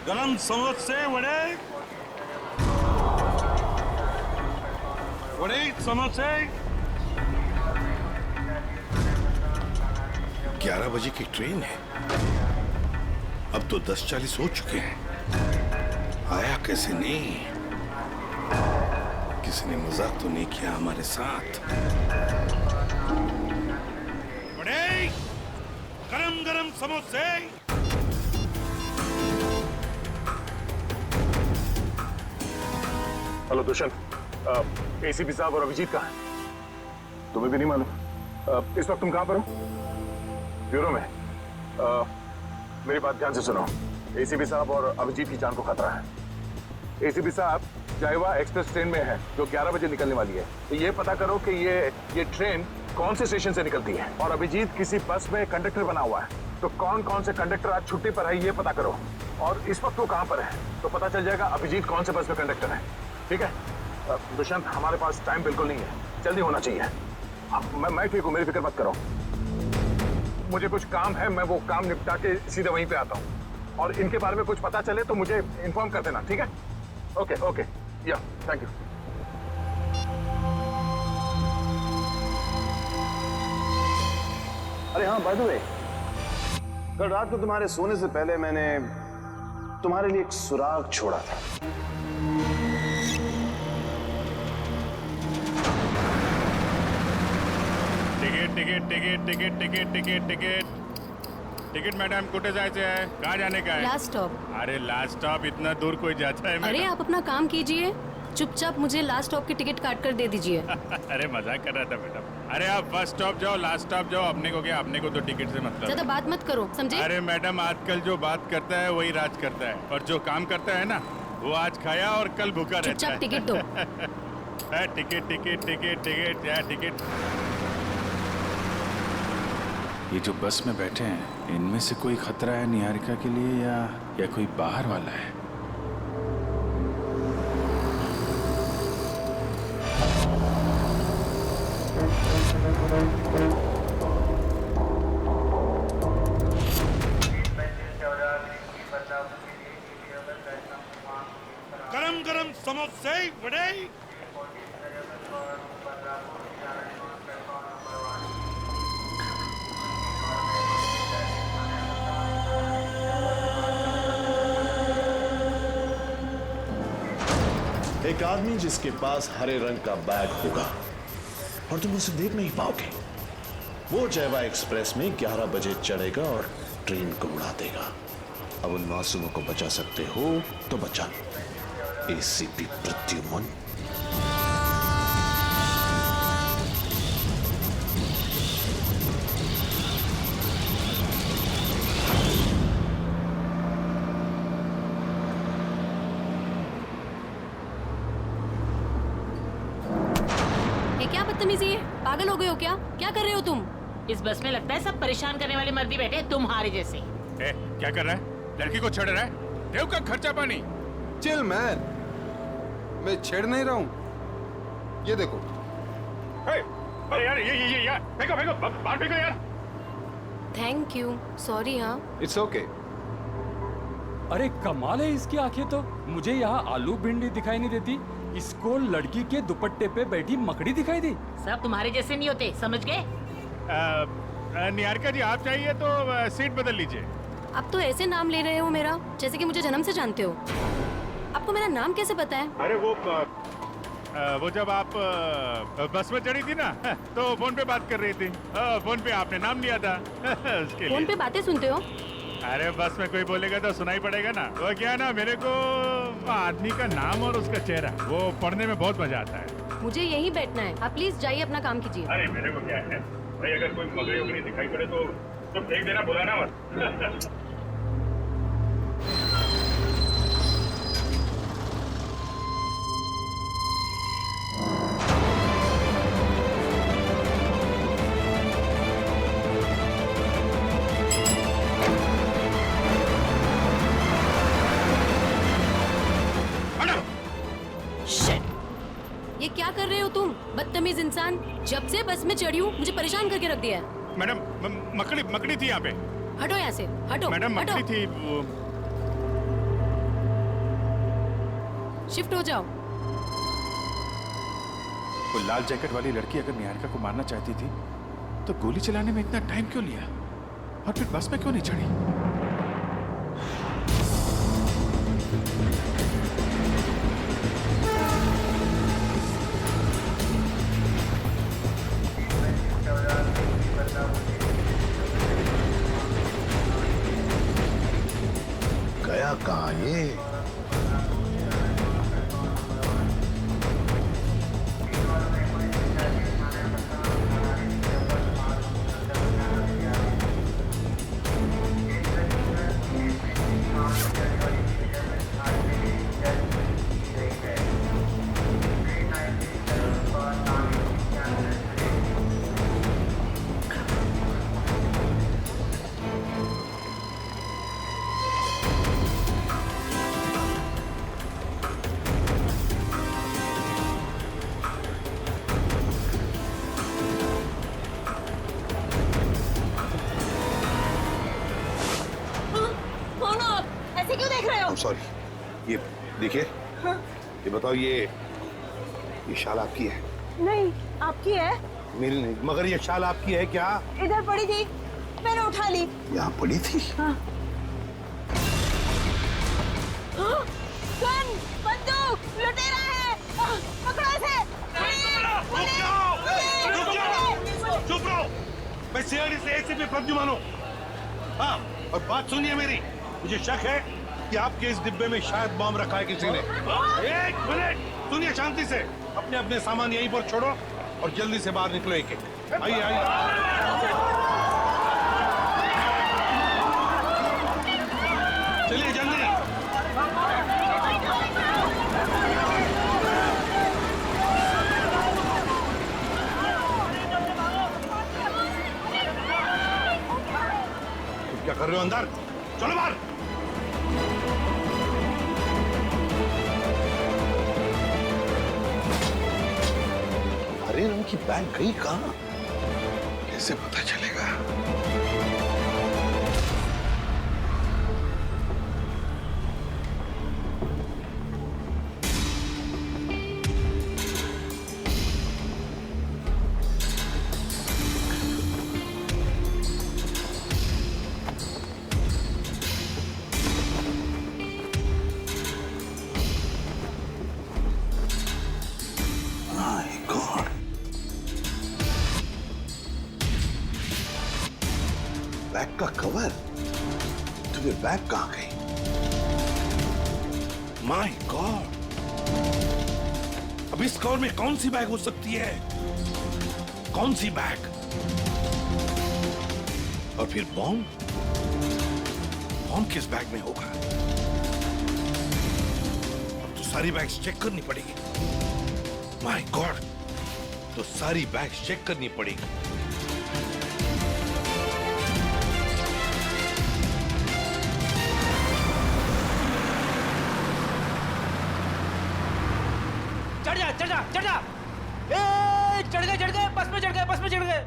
गरम समोसे वड़े वड़े समोसे। 11 बजे की ट्रेन है, अब तो 10:40 हो चुके हैं। आया कैसे नहीं? किसी ने मजाक तो नहीं किया हमारे साथ? वड़े गरम गरम समोसे। हेलो दुष्यंत, एसीपी साहब और अभिजीत कहाँ हैं? तुम्हें भी नहीं मालूम? इस वक्त तुम कहाँ पर हो? ब्यूरो में। मेरी बात ध्यान से सुनो। एसीपी साहब और अभिजीत की जान को खतरा है। एसीपी साहब जायवा एक्सप्रेस ट्रेन में है जो 11 बजे निकलने वाली है। तो ये पता करो कि ये ट्रेन कौन से स्टेशन से निकलती है। और अभिजीत किसी बस में कंडक्टर बना हुआ है, तो कौन कौन से कंडक्टर आज छुट्टी पर है ये पता करो। और इस वक्त वो कहाँ पर है तो पता चल जाएगा अभिजीत कौन से बस में कंडक्टर है। ठीक है दुष्यंत, हमारे पास टाइम बिल्कुल नहीं है, जल्दी होना चाहिए। मैं ठीक हूँ, मेरी फिक्र मत करो। मुझे कुछ काम है, मैं वो काम निपटा के सीधे वहीं पे आता हूँ। और इनके बारे में कुछ पता चले तो मुझे इन्फॉर्म कर देना, ठीक है? ओके ओके, या थैंक यू। अरे हाँ, बाय द वे, कल रात को तुम्हारे सोने से पहले मैंने तुम्हारे लिए एक सुराग छोड़ा था। Ticket ticket ticket ticket ticket ticket ticket madam, कुठे जायचे आहे? कहाँ जाने का है? Last stop. अरे लास्ट स्टॉप इतना दूर कोई जाता है? अरे आप अपना काम कीजिए, चुपचाप मुझे लास्ट स्टॉप की टिकट काट कर दे दीजिए। अरे मजाक कर रहा था मैडम। अरे आप फर्स्ट स्टॉप जाओ, लास्ट स्टॉप जाओ, अपने को क्या, अपने को तो टिकट से मतलब। ज्यादा बात मत करो, समझे? अरे मैडम, आजकल जो बात करता है वही राज करता है, और जो काम करता है ना वो आज खाया और कल भूखा रहता है। चुपचाप टिकट दो। टिकट टिकट टिकट टिकट या टिकट। ये जो बस में बैठे हैं, इनमें से कोई खतरा है निहारिका के लिए या कोई बाहर वाला है? गरम गरम समोसे वड़े। एक आदमी जिसके पास हरे रंग का बैग होगा और तुम उसे देख नहीं पाओगे, वो जयवा एक्सप्रेस में 11 बजे चढ़ेगा और ट्रेन को उड़ा देगा। अब उन मासूमों को बचा सकते हो तो बचा लो। एसीपी प्रद्युमन। क्या बदतमीजी है? पागल हो गए हो क्या? क्या कर रहे हो तुम? इस बस में लगता है सब परेशान करने वाले मर्दी बैठे हैं तुम्हारे जैसे। क्या कर रहा है? लड़की को छेड़ रहा है? देव का खर्चा पानी। चिल मैन, मैं छेड़ नहीं रहा हूँ। ये देखो। अरे यार, ये यार, फेंको फेंको, बाहर फेंको यार। Thank you, sorry. हाँ इट्स ओके। अरे कमाल है इसकी आंखें तो। मुझे यहाँ आलू भिंडी दिखाई नहीं देती, इसको लड़की के दुपट्टे पे बैठी मकड़ी दिखाई दी। सब तुम्हारे जैसे नहीं होते, समझ गए? निहारिका जी, आप चाहिए तो सीट बदल लीजिए। आप तो ऐसे नाम ले रहे हो मेरा जैसे कि मुझे जन्म से जानते हो। आपको मेरा नाम कैसे पता है? अरे वो जब आप बस में चढ़ी थी ना, तो फोन पे बात कर रही थी। फोन पे आपने नाम लिया था। उसके फोन पे बातें सुनते हो? अरे बस में कोई बोलेगा तो सुनाई पड़ेगा ना। वो क्या ना, मेरे को आदमी का नाम और उसका चेहरा वो पढ़ने में बहुत मजा आता है। मुझे यहीं बैठना है, आप प्लीज जाइए, अपना काम कीजिए। अरे मेरे को क्या है भाई, अगर कोई मगरी वगरी दिखाई पड़े तो फेंक देना, बुलाना मत। ये क्या कर रहे हो तुम, बदतमीज इंसान? जब से बस में चढ़ी हूँ मुझे परेशान करके रख दिया है। मैडम मकड़ी मकड़ी थी यहाँ पे। हटो यहाँ से, हटो मैडम हटो। मकड़ी थी वो। शिफ्ट हो जाओ। वो लाल जैकेट वाली लड़की अगर निहारिका को मारना चाहती थी तो गोली चलाने में इतना टाइम क्यों लिया और फिर बस में क्यों नहीं चढ़ी? गया कहाँ ये? ऐसे क्यों देख रहे हो? सॉरी, ये देखिए। ये बताओ, ये शाल आपकी है? नहीं, आपकी है। मेरी नहीं, मगर ये शाल आपकी है क्या? इधर पड़ी थी, मैंने उठा ली। यहाँ पड़ी थी? हाँ। गन, बंदूक, लुटेरा है। पकड़ो इसे। चुप रहो। मैं सीआईडी से एसीपी प्रद्युमन हूं। हाँ, और बात सुनिए मेरी। मुझे शक है कि आपके इस डिब्बे में शायद बम रखा है किसी ने। एक मिनट सुनिए शांति से। अपने अपने सामान यहीं पर छोड़ो और जल्दी से बाहर निकलो। एक एक आइए आइए। चलिए जल्दी। क्या कर रहे हो अंदर? चलो बाहर। हरे रंग की बैग गई कहाँ? कैसे पता चलेगा? बैग का कवर? तुम्हें बैग कहाँ गई? माय गॉड, अब इस कवर में कौन सी बैग हो सकती है? कौन सी बैग? और फिर बॉम्ब? बॉम्ब किस बैग में होगा? अब तो सारी बैग्स चेक करनी पड़ेगी। माय गॉड, तो सारी बैग्स चेक करनी पड़ेगी। चढ़ जा चढ़ जा चढ़ जा। ए, चढ़ गए बस में चढ़ गए बस में चढ़ गए।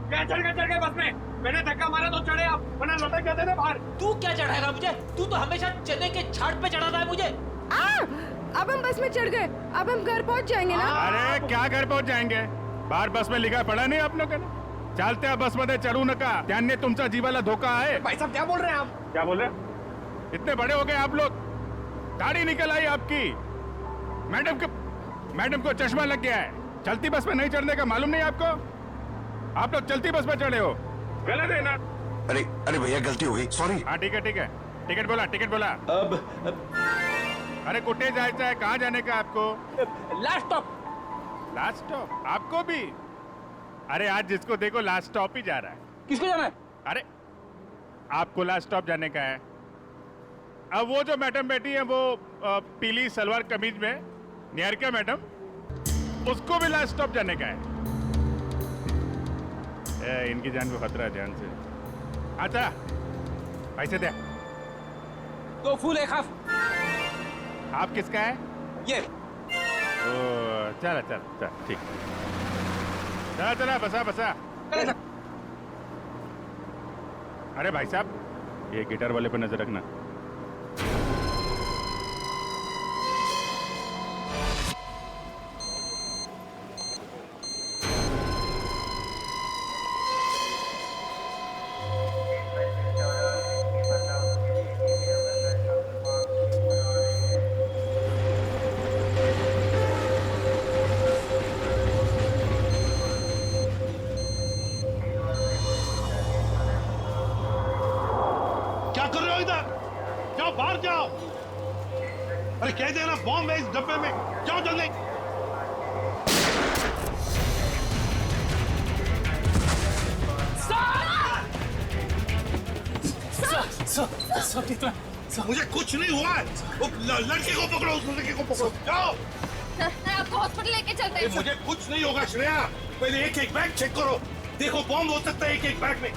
क्या चढ़ गए बस में? मैंने धक्का मारा तो चढ़े आप, वरना लटक जाते थे बाहर। तू क्या चढ़ाएगा मुझे? तू तो हमेशा चने के झाड़ पे चढ़ाता है मुझे। अब हम बस में चढ़ गए, अब हम घर पहुंच जाएंगे ना? अरे क्या घर पहुंच जाएंगे? बाहर बस में लिखा पड़ा नहीं आप लोगों ने? चालते बस मध्ये चढू नका, त्याने तुमचा जीवाला धोका है। भाई साहब क्या बोल रहे हैं आप? क्या बोल रहे हैं? इतने बड़े हो गए आप लोग, दाढ़ी निकल आई आपकी। मैडम को चश्मा लग गया है। चलती बस में नहीं चढ़ने का मालूम नहीं आपको? आप लोग चलती बस में चढ़े हो, गलत है ना? अरे भैया गलती हो गई, सॉरी। हाँ ठीक है। टिकट बोला। अब अरे कुठे जायचं है? कहाँ जाने का आपको? लास्ट स्टॉप आपको भी? अरे आज जिसको देखो लास्ट स्टॉप ही जा रहा है। किसको जाना है? अरे आपको लास्ट स्टॉप जाने का है। अब वो जो मैडम बैठी है वो पीली सलवार कमीज में, निहारिका मैडम, उसको भी लास्ट स्टॉप जाने का है। इनकी जान को खतरा है, ध्यान से। अच्छा पैसे दे। तो फुल एक हाफ। आप किसका है? ये चल ठीक। चला बसा। अरे भाई साहब, ये गिटार वाले पे नजर रखना। क्या कर रहे हो इधर? जाओ बाहर जाओ। अरे कह देना बॉम्ब है इस डब्बे में। जाओ जल्दी। मुझे कुछ नहीं हुआ है। वो लड़के को पकड़ो, उस लड़के को पकड़ो। जाओ। आपको हॉस्पिटल लेके चलते हैं। मुझे कुछ नहीं होगा श्रेया। पहले एक एक बैग चेक करो। देखो बॉम्ब हो सकता है एक एक बैग में।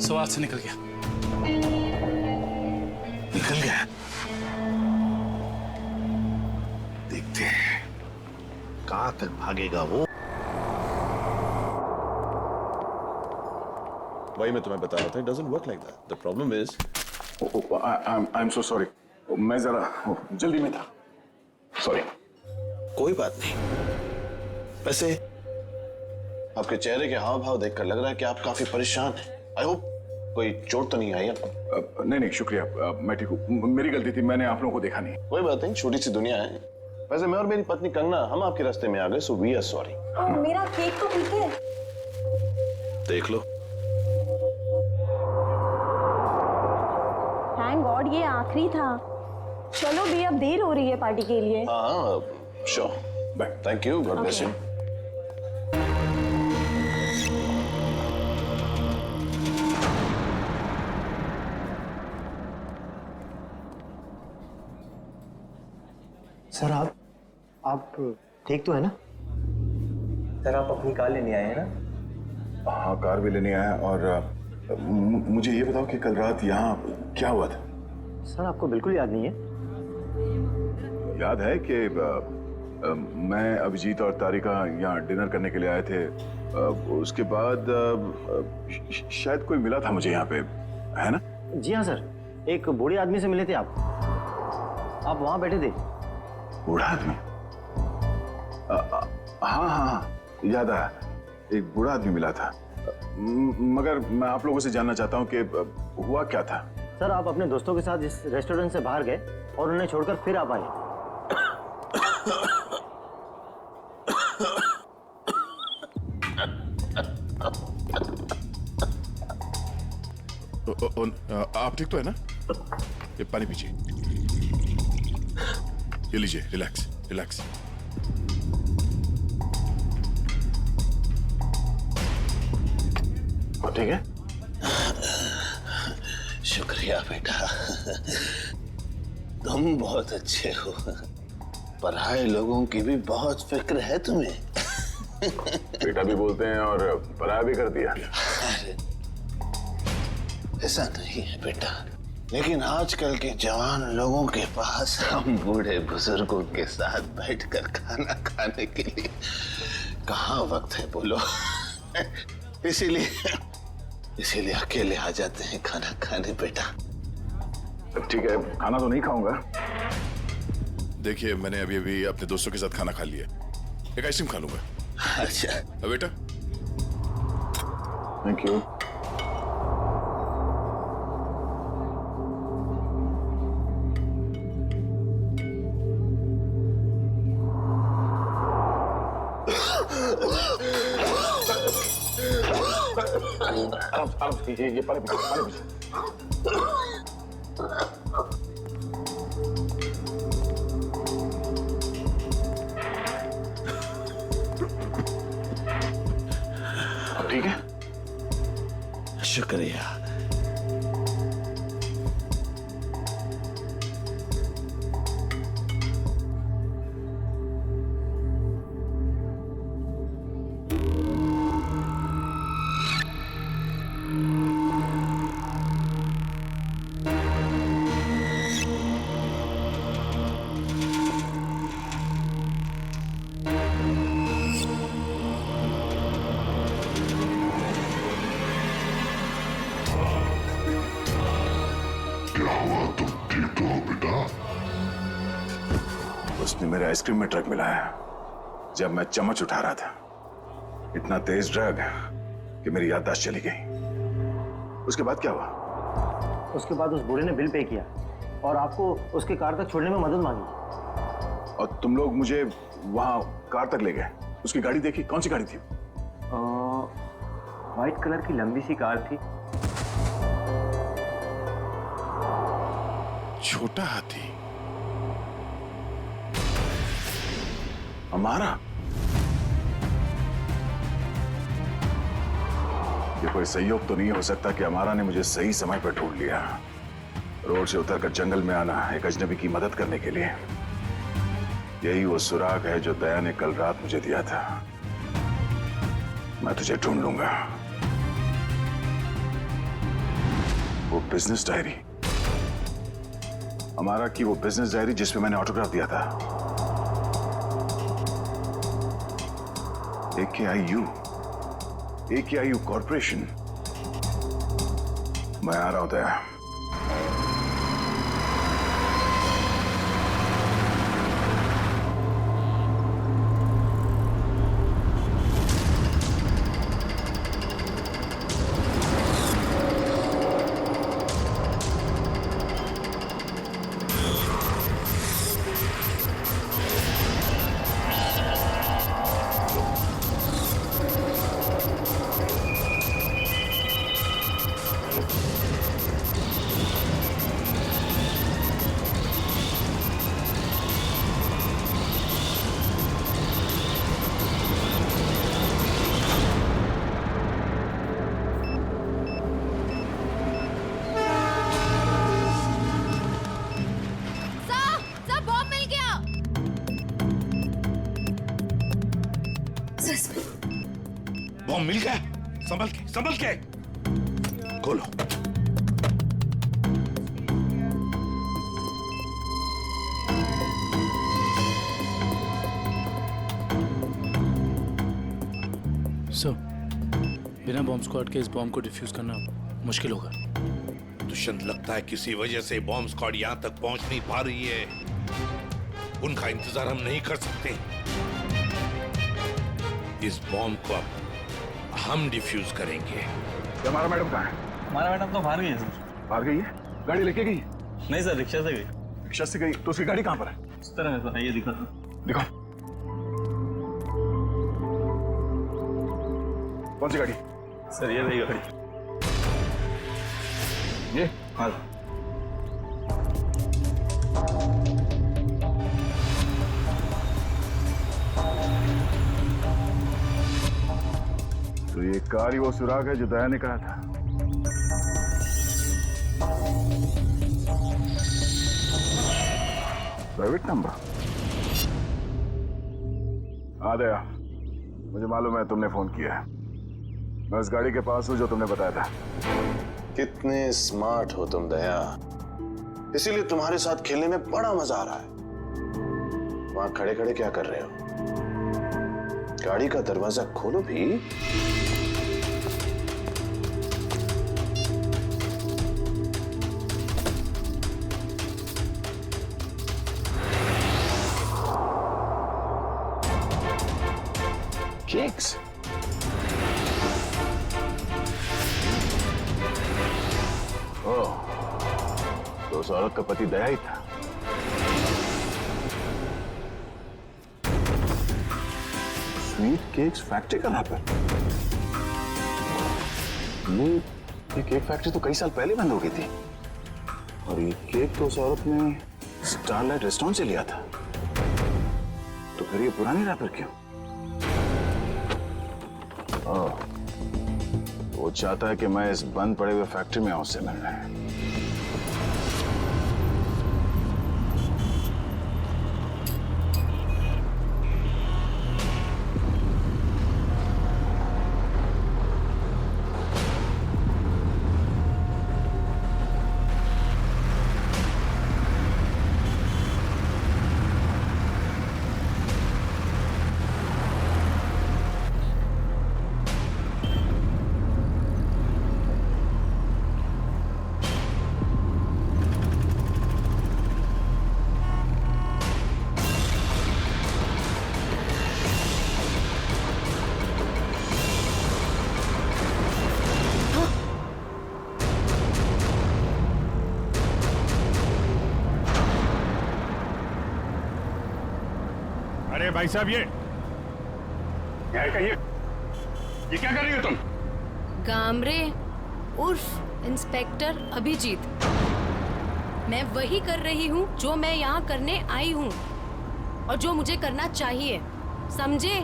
सवाल से निकल गया। निकल गया। देखते हैं कहां तक भागेगा वो। वही मैं तुम्हें बता रहा था, it doesn't work like that. The problem is, I'm so sorry. मैं जरा जल्दी में था। सॉरी। कोई बात नहीं। वैसे आपके चेहरे के हाव भाव देखकर लग रहा है कि आप काफी परेशान हैं। आई होप कोई चोट तो नहीं आई आपको? नहीं शुक्रिया, मैं ठीक हूँ। मेरी गलती थी, मैंने आप लोगों को देखा नहीं। कोई बात नहीं, छोटी सी दुनिया है। वैसे मैं और मेरी पत्नी कंगना हम आपके रास्ते में आ गए, सो वी आर सॉरी। मेरा केक तो ठीक है। देख लो। थैंक गॉड ये आखिरी था। चलो भी अब देर हो रही है पार्टी के लिए। हाँ sure, bye. Thank you, God bless you. Sir आप ठीक तो है ना? सर आप अपनी कार लेने आए हैं ना? हाँ कार भी लेने आया। और मुझे ये बताओ कि कल रात यहाँ क्या हुआ था? सर आपको बिल्कुल याद नहीं है? याद है कि मैं, अभिजीत और तारिका यहाँ डिनर करने के लिए आए थे। उसके बाद शायद कोई मिला था मुझे यहाँ पे, है ना? जी हाँ सर, एक बूढ़े आदमी से मिले थे आप वहाँ बैठे थे। बूढ़ा आदमी? हाँ हाँ याद आया, एक बूढ़ा आदमी मिला था। मगर मैं आप लोगों से जानना चाहता हूँ कि हुआ क्या था? सर आप अपने दोस्तों के साथ इस रेस्टोरेंट से बाहर गए और उन्हें छोड़कर फिर आप आए। आप ठीक तो है ना? ये पानी पीजिए। ये लीजिए, रिलैक्स रिलैक्स। ठीक है? शुक्रिया बेटा, तुम बहुत अच्छे हो। पराये लोगों की भी बहुत फिक्र है तुम्हें। बेटा भी बोलते हैं और पराया भी कर दिया। अरे ऐसा नहीं है बेटा, लेकिन आजकल के जवान लोगों के पास हम बूढ़े बुजुर्गों के साथ बैठकर खाना खाने के लिए कहाँ वक्त है बोलो। इसीलिए अकेले आ जाते हैं खाना खाने बेटा। ठीक है, खाना तो नहीं खाऊंगा। देखिए मैंने अभी अभी अपने दोस्तों के साथ खाना खा लिया, एक आइसक्रीम खा लूंगा। अच्छा बेटा। Thank you. ये पानी पीछे। ठीक है, शुक्रिया। उसने मेरे आइसक्रीम में ड्रग मिलाया जब मैं चम्मच उठा रहा था। इतना तेज ड्रग कि मेरी याददाश्त चली गई। उसके बाद क्या हुआ? उसके बाद उस बूढ़े ने बिल पे किया और आपको उसके कार तक छोड़ने में मदद मांगी। और तुम लोग मुझे वहां कार तक ले गए। उसकी गाड़ी देखी? कौन सी गाड़ी थी? व्हाइट कलर की लंबी सी कार थी। छोटा हाथी हमारा? ये कोई संयोग तो नहीं हो सकता कि हमारा ने मुझे सही समय पर ढूंढ लिया। रोड से उतरकर जंगल में आना एक अजनबी की मदद करने के लिए। यही वो सुराग है जो दया ने कल रात मुझे दिया था। मैं तुझे ढूंढ लूंगा। वो बिजनेस डायरी, हमारा की वो बिजनेस डायरी जिसमें मैंने ऑटोग्राफ दिया था। AKIU corporation. मैं आ रहा हूं दया। बॉम्ब मिल गया। संभल के खोलो। सर, बिना बॉम्ब स्क्वाड के इस बॉम्ब को डिफ्यूज करना मुश्किल होगा। दुष्यंत, लगता है किसी वजह से बॉम्ब स्क्वाड यहाँ तक पहुंच नहीं पा रही है। उनका इंतजार हम नहीं कर सकते। इस बॉम्ब को अब हम डिफ्यूज करेंगे। हमारा मैडम कहाँ है? हमारा मैडम तो बाहर गई है सर। बाहर गई है? गाड़ी लेके गई? नहीं सर, रिक्शा से गई। रिक्शा से गई? तो उसकी गाड़ी कहाँ पर है? इस तरह है सर, ये दिखाता। दिखाओ। कौन सी गाड़ी? सर ये रही गाड़ी। ये? हाँ। तो ये कार ही वो सुराग है जो दया ने कहा था। Private number? हाँ दया, मुझे मालूम है तुमने फोन किया है। मैं उस गाड़ी के पास हूं जो तुमने बताया था। कितने स्मार्ट हो तुम दया, इसीलिए तुम्हारे साथ खेलने में बड़ा मजा आ रहा है। वहां खड़े खड़े क्या कर रहे हो? गाड़ी का दरवाजा खोलो भी। केक्स? ओह, तो उस औरत का पति दया ही था। स्वीट केक्स फैक्ट्री कहाँ पर? अम्मी, ये केक फैक्ट्री तो कई साल पहले बंद हो गई थी और ये केक तो उस औरत ने स्टारलाइट रेस्टोरेंट से लिया था। तो फिर ये पुरानी रैपर क्यों? ओह, वो चाहता है कि मैं इस बंद पड़े हुए फैक्ट्री में आऊं उससे मिलने। अरे भाई साहब, ये क्या कर रही हो तुम? गामरे उर्फ इंस्पेक्टर अभिजीत, मैं वही कर रही हूँ जो मैं यहाँ करने आई हूँ और जो मुझे करना चाहिए, समझे?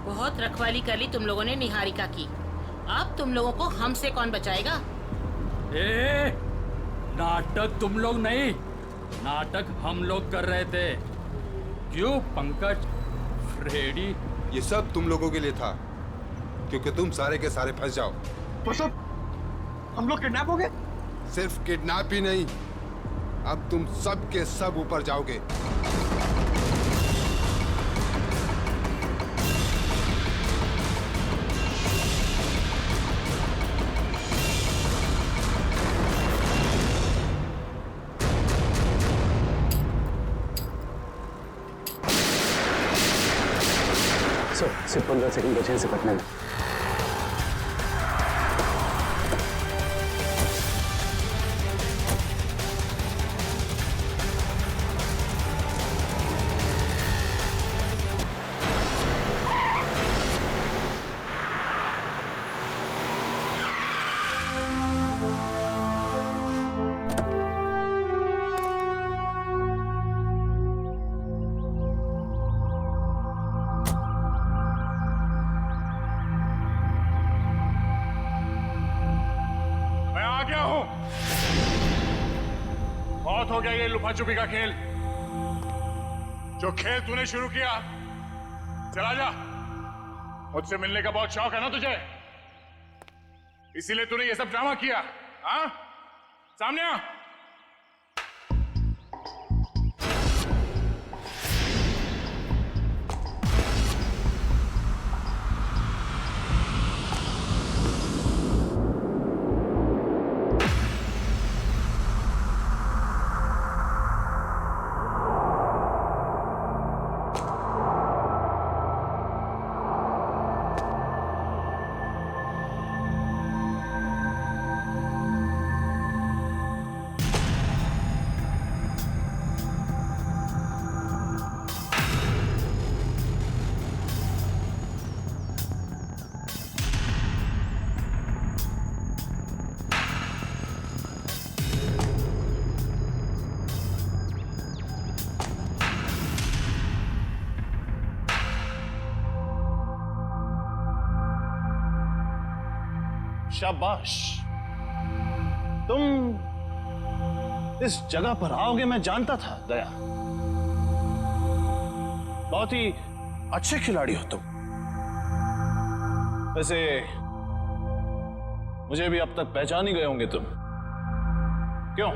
बहुत रखवाली कर ली तुम लोगों ने निहारिका की। अब तुम लोगों को हमसे कौन बचाएगा? ए, नाटक तुम लोग नहीं, नाटक हम लोग कर रहे थे। क्यों पंकज, फ्रेडी? ये सब तुम लोगों के लिए था, क्योंकि तुम सारे के सारे फंस जाओ। तो सब हम लोग किडनैप हो गए? सिर्फ किडनैप ही नहीं, अब तुम सब के सब ऊपर जाओगे। सिर्फ 15 सेकंड बचे से पटने में। बहुत हो गया ये लुपा छुपी का खेल। जो खेल तूने शुरू किया, चला जा। मुझसे मिलने का बहुत शौक है ना तुझे, इसीलिए तूने ये सब ड्रामा किया। हाँ, सामने आ। शाबाश, तुम इस जगह पर आओगे मैं जानता था दया। बहुत ही अच्छे खिलाड़ी हो तुम। वैसे मुझे भी अब तक पहचान ही गए होंगे तुम। क्यों?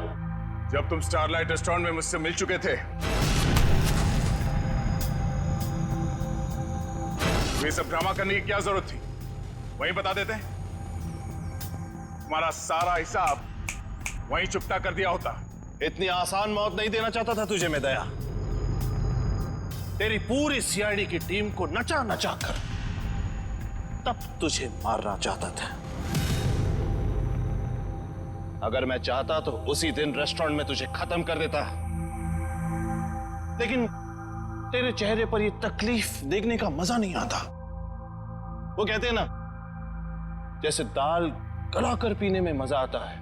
जब तुम स्टारलाइट रेस्टोरेंट में मुझसे मिल चुके थे, ये सब ड्रामा करने की क्या जरूरत थी? वहीं बता देते, तुम्हारा सारा हिसाब वहीं चुकता कर दिया होता। इतनी आसान मौत नहीं देना चाहता था तुझे मैं दया। तेरी पूरी सीआईडी की टीम को नचा नचा कर तब तुझे मारना चाहता था। अगर मैं चाहता तो उसी दिन रेस्टोरेंट में तुझे खत्म कर देता, लेकिन तेरे चेहरे पर यह तकलीफ देखने का मजा नहीं आता। वो कहते हैं ना, जैसे दाल गलाकर पीने में मजा आता है,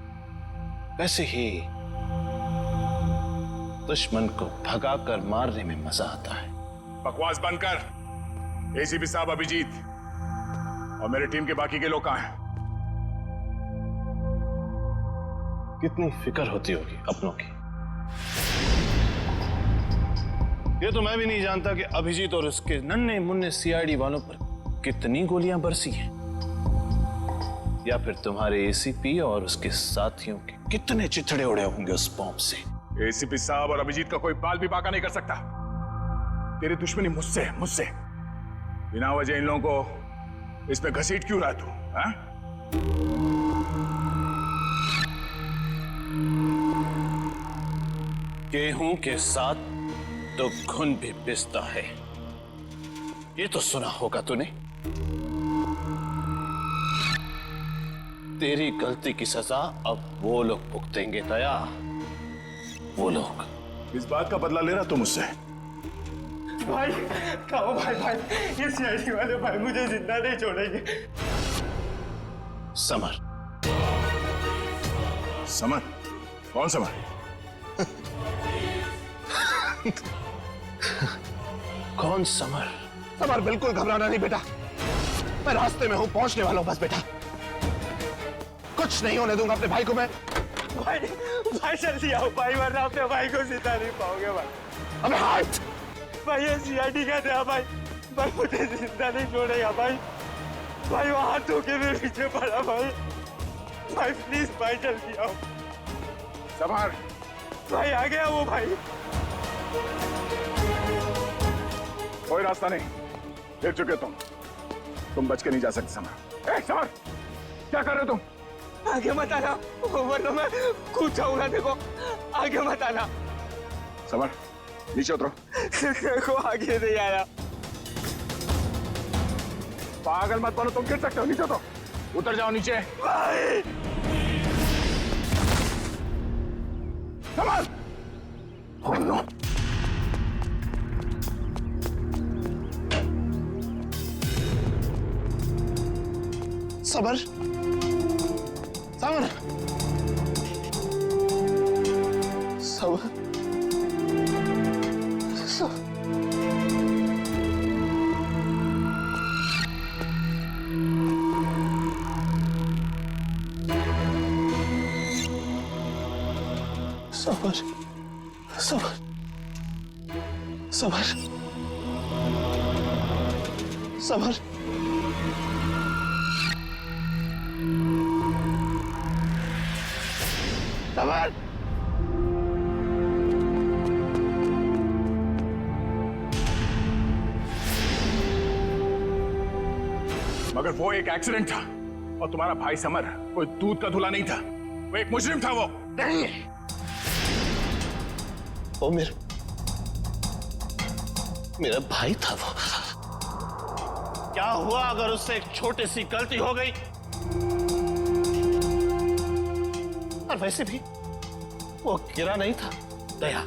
वैसे ही दुश्मन को भगाकर मारने में मजा आता है। बकवास बंद कर। एसीपी साहब अभिजीत और मेरी टीम के बाकी के लोग कहां हैं? कितनी फिक्र होती होगी अपनों की। ये तो मैं भी नहीं जानता कि अभिजीत और उसके नन्हे मुन्ने सीआईडी वालों पर कितनी गोलियां बरसी हैं, या फिर तुम्हारे एसीपी और उसके साथियों के कितने चिथड़े उड़े होंगे उस बॉम्ब से। एसीपी साहब और अभिजीत का कोई बाल भी बाका नहीं कर सकता। तेरी दुश्मनी मुझसे है, मुझसे। बिना वजह इन लोगों को इस पे घसीट क्यों रहा तू? हाँ? गेहूं के साथ तो घुन भी पिसता है, ये तो सुना होगा तूने। तेरी गलती की सजा अब वो लोग भुगतेंगे दया, वो लोग। इस बात का बदला ले रहा तू मुझसे? भाई खाओ भाई, ये सीआईडी वाले भाई मुझे जिंदा नहीं छोड़ेंगे। समर। समर? कौन समर? कौन समर? समर, बिल्कुल घबराना नहीं बेटा, मैं रास्ते में हूं, पहुंचने वाला हूं बस बेटा। कुछ नहीं होने दूंगा अपने भाई को मैं। भाई जल्दी आओ भाई, वरना अपने भाई को जिंदा नहीं पाओगे भाई। अबे हाथ! भाई ये सीआईडी का था भाई, मुझे जिंदा नहीं छोड़ेगा भाई। भाई वो हाथ धोके मेरे पीछे पड़ा भाई। भाई प्लीज भाई जल्दी आओ। समर! भाई आ गया वो भाई। कोई रास्ता नहीं, गिर चुके तुम बच के नहीं जा सकते समर। समर, क्या कर रहे हो तुम? आगे मत आना, वरना मैं कूद जाऊंगा। देखो आगे मत आना। समर नीचे उतरो। देखो आगे नहीं आया। पागल मत बनो, तुम गिर सकते हो। नीचे उतरो, उतर जाओ नीचे। भाई summer! Oh no! Summer, summer, summer, summer, summer, summer, summer, summer. मगर वो एक एक्सीडेंट था, और तुम्हारा भाई समर कोई दूध का धुला नहीं था, वो एक मुजरिम था। वो नहीं, वो मेरा भाई था। वो क्या हुआ अगर उससे एक छोटी सी गलती हो गई? और वैसे भी वो गिरा नहीं था दया,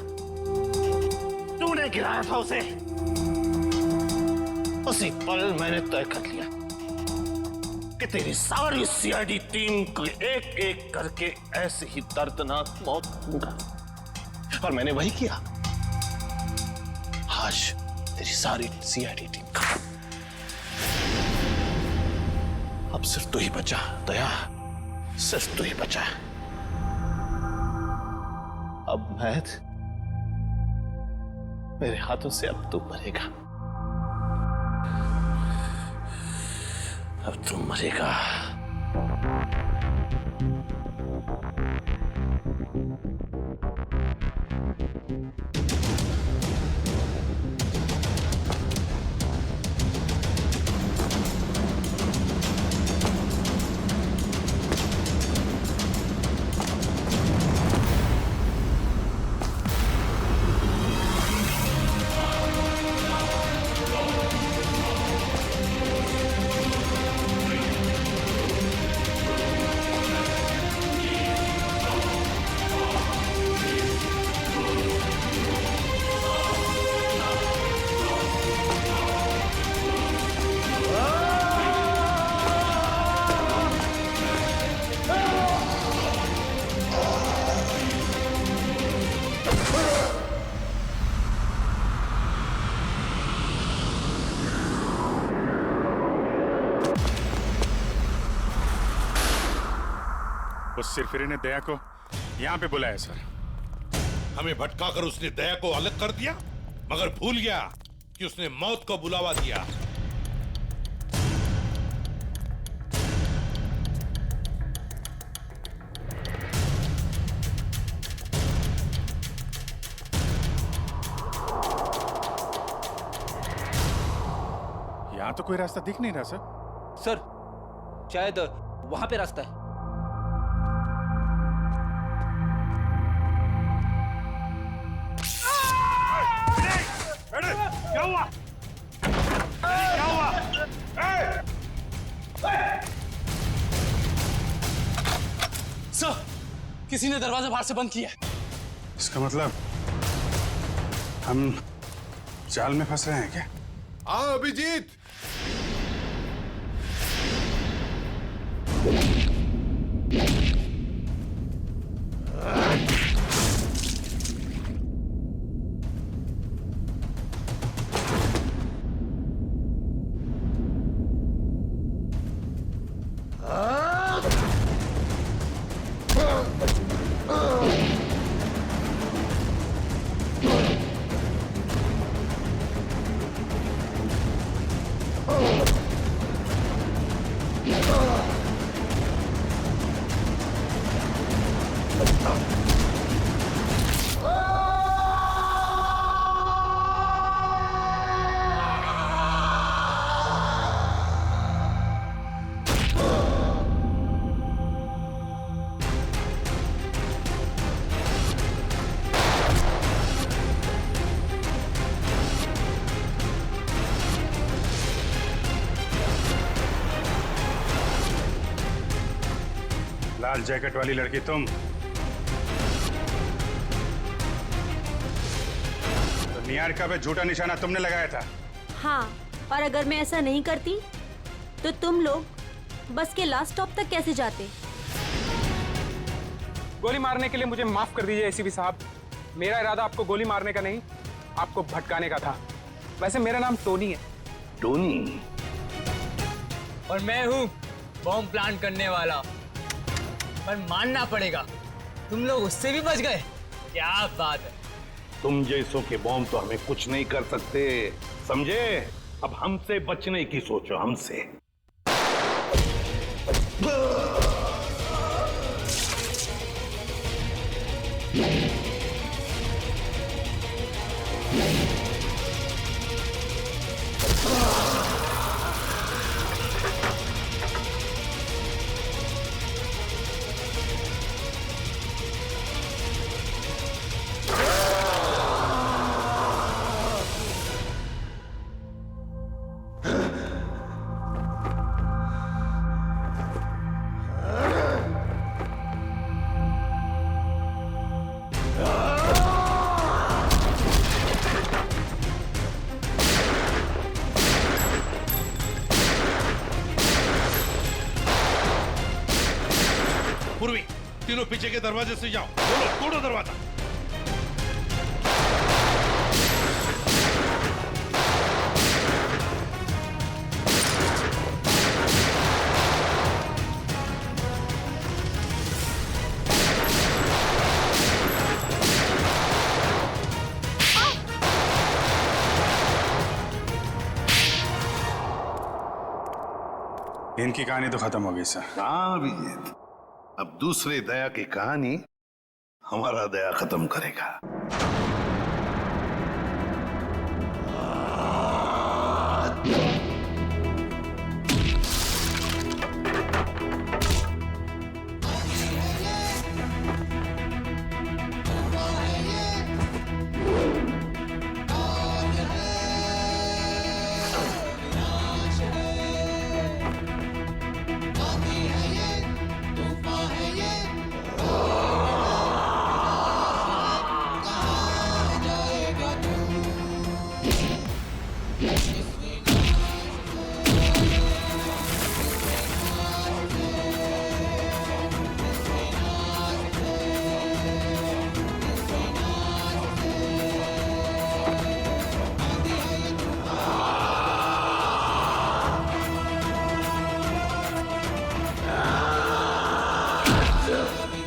तूने गिराया था उसे। उसी पल मैंने तय कर लिया कि तेरी सारी सीआईडी टीम को एक एक करके ऐसे ही दर्दनाक मौत दूंगा, और मैंने वही किया। आज तेरी सारी सीआईडी टीम खत्म। अब सिर्फ तू ही बचा दया, सिर्फ तू ही बचा। अब मेरे हाथों से अब तू मरेगा, अब तू मरेगा। उस सिरफिरे ने दया को यहाँ पे बुलाया सर। हमें भटकाकर उसने दया को अलग कर दिया, मगर भूल गया कि उसने मौत को बुलावा दिया। यहाँ तो कोई रास्ता दिख नहीं रहा सर। सर शायद वहां पे रास्ता है। क्या हुआ? क्या हुआ? सर, किसी ने दरवाजा बाहर से बंद किया है। इसका मतलब हम जाल में फंस रहे हैं क्या? हाँ अभिजीत, लाल जैकेट वाली लड़की तुम? तो निहारिका पे झूठा निशाना तुमने लगाया था? हाँ, और अगर मैं ऐसा नहीं करती तो तुम लोग बस के लास्ट स्टॉप तक कैसे जाते? गोली मारने के लिए मुझे माफ कर दीजिए एसीपी साहब। मेरा इरादा आपको गोली मारने का नहीं, आपको भटकाने का था। वैसे मेरा नाम टोनी है। टोनी? और मैं हूँ बॉम्ब प्लांट करने वाला। पर मानना पड़ेगा, तुम लोग उससे भी बच गए। क्या बात है। तुम जैसों के बॉम्ब तो हमें कुछ नहीं कर सकते, समझे? अब हमसे बचने की सोचो, हमसे। पूर्वी, तीनों पीछे के दरवाजे से जाओ। बोलो, तोड़ो दरवाजा। इनकी कहानी तो खत्म हो गई सर। हाँ अभिजीत, अब दूसरे दया की कहानी हमारा दया खत्म करेगा। Yeah.